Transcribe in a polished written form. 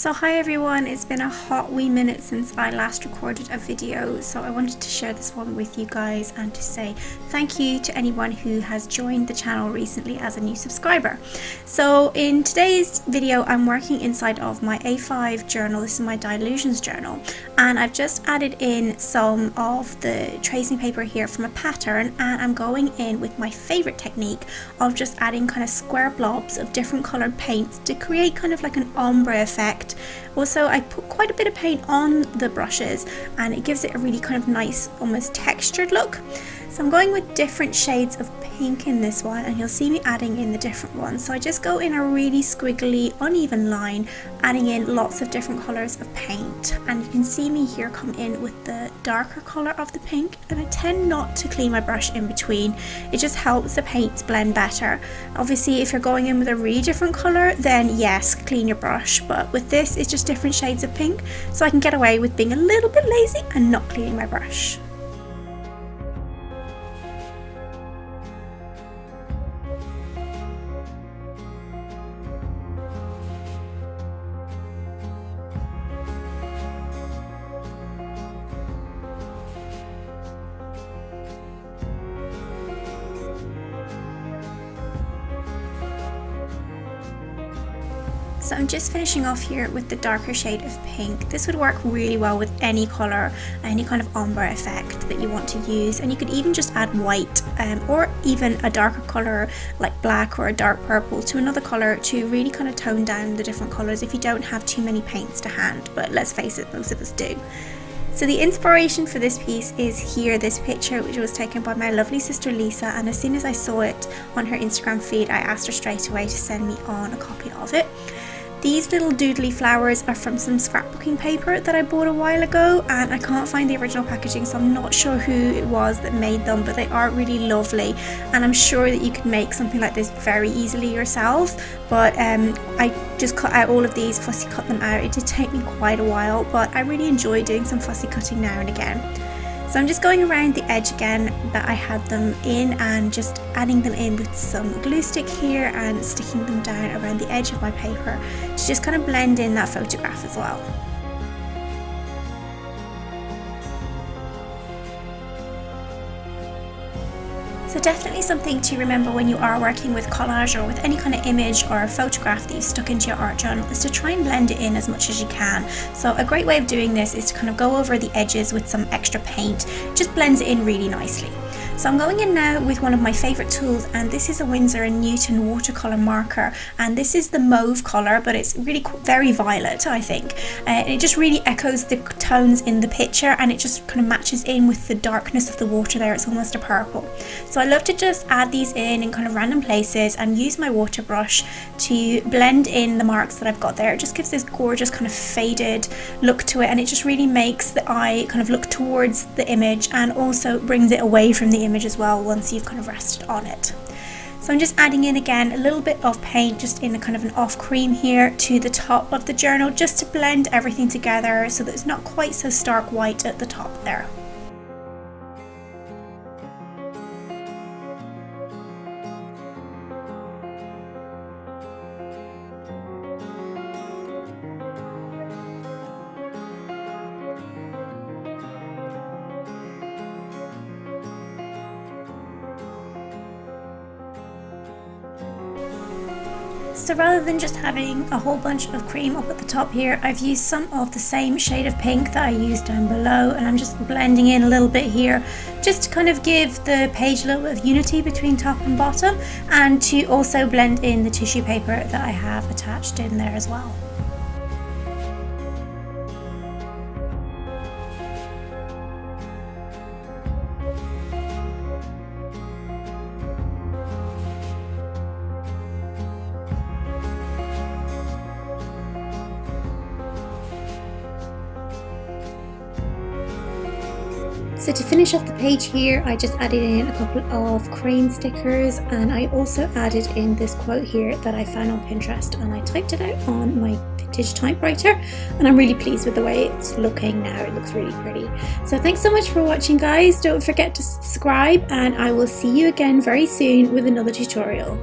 So hi everyone, it's been a hot wee minute since I last recorded a video, so I wanted to share this one with you guys and to say thank you to anyone who has joined the channel recently as a new subscriber. So in today's video I'm working inside of my A5 journal. This is my Dilutions journal, and I've just added in some of the tracing paper here from a pattern, and I'm going in with my favourite technique of just adding kind of square blobs of different coloured paints to create kind of like an ombre effect. Also, I put quite a bit of paint on the brushes and it gives it a really kind of nice, almost textured look. So I'm going with different shades of pink in this one, and you'll see me adding in the different ones. So I just go in a really squiggly, uneven line, adding in lots of different colours of paint. And you can see me here come in with the darker colour of the pink, and I tend not to clean my brush in between. It just helps the paints blend better. Obviously, if you're going in with a really different colour, then yes, clean your brush. But with this, it's just different shades of pink, so I can get away with being a little bit lazy and not cleaning my brush. So I'm just finishing off here with the darker shade of pink. This would work really well with any colour, any kind of ombre effect that you want to use, and you could even just add white or even a darker colour like black or a dark purple to another colour to really kind of tone down the different colours if you don't have too many paints to hand, but let's face it, most of us do. So the inspiration for this piece is here, this picture, which was taken by my lovely sister Lisa, and as soon as I saw it on her Instagram feed, I asked her straight away to send me on a copy of it. These little doodly flowers are from some scrapbooking paper that I bought a while ago, and I can't find the original packaging, so I'm not sure who it was that made them, but they are really lovely, and I'm sure that you could make something like this very easily yourself. But I just cut out all of these, fussy cut them out. It did take me quite a while, but I really enjoy doing some fussy cutting now and again. So I'm just going around the edge again that I had them in and just adding them in with some glue stick here and sticking them down around the edge of my paper to just kind of blend in that photograph as well. So definitely something to remember when you are working with collage or with any kind of image or photograph that you've stuck into your art journal is to try and blend it in as much as you can. So a great way of doing this is to kind of go over the edges with some extra paint. It just blends it in really nicely. So I'm going in now with one of my favourite tools, and this is a Winsor & Newton watercolour marker, and this is the mauve colour, but it's really very violet, I think. It just really echoes the tones in the picture, and it just kind of matches in with the darkness of the water there. It's almost a purple. So I love to just add these in kind of random places and use my water brush to blend in the marks that I've got there. It just gives this gorgeous kind of faded look to it, and it just really makes the eye kind of look towards the image and also brings it away from the image as well once you've kind of rested on it. So I'm just adding in again a little bit of paint just in a kind of an off cream here to the top of the journal, just to blend everything together so that it's not quite so stark white at the top there. So rather than just having a whole bunch of cream up at the top here, I've used some of the same shade of pink that I used down below, and I'm just blending in a little bit here just to kind of give the page a little bit of unity between top and bottom, and to also blend in the tissue paper that I have attached in there as well. So to finish off the page here, I just added in a couple of crane stickers, and I also added in this quote here that I found on Pinterest, and I typed it out on my vintage typewriter, and I'm really pleased with the way it's looking now. It looks really pretty. So thanks so much for watching, guys. Don't forget to subscribe, and I will see you again very soon with another tutorial.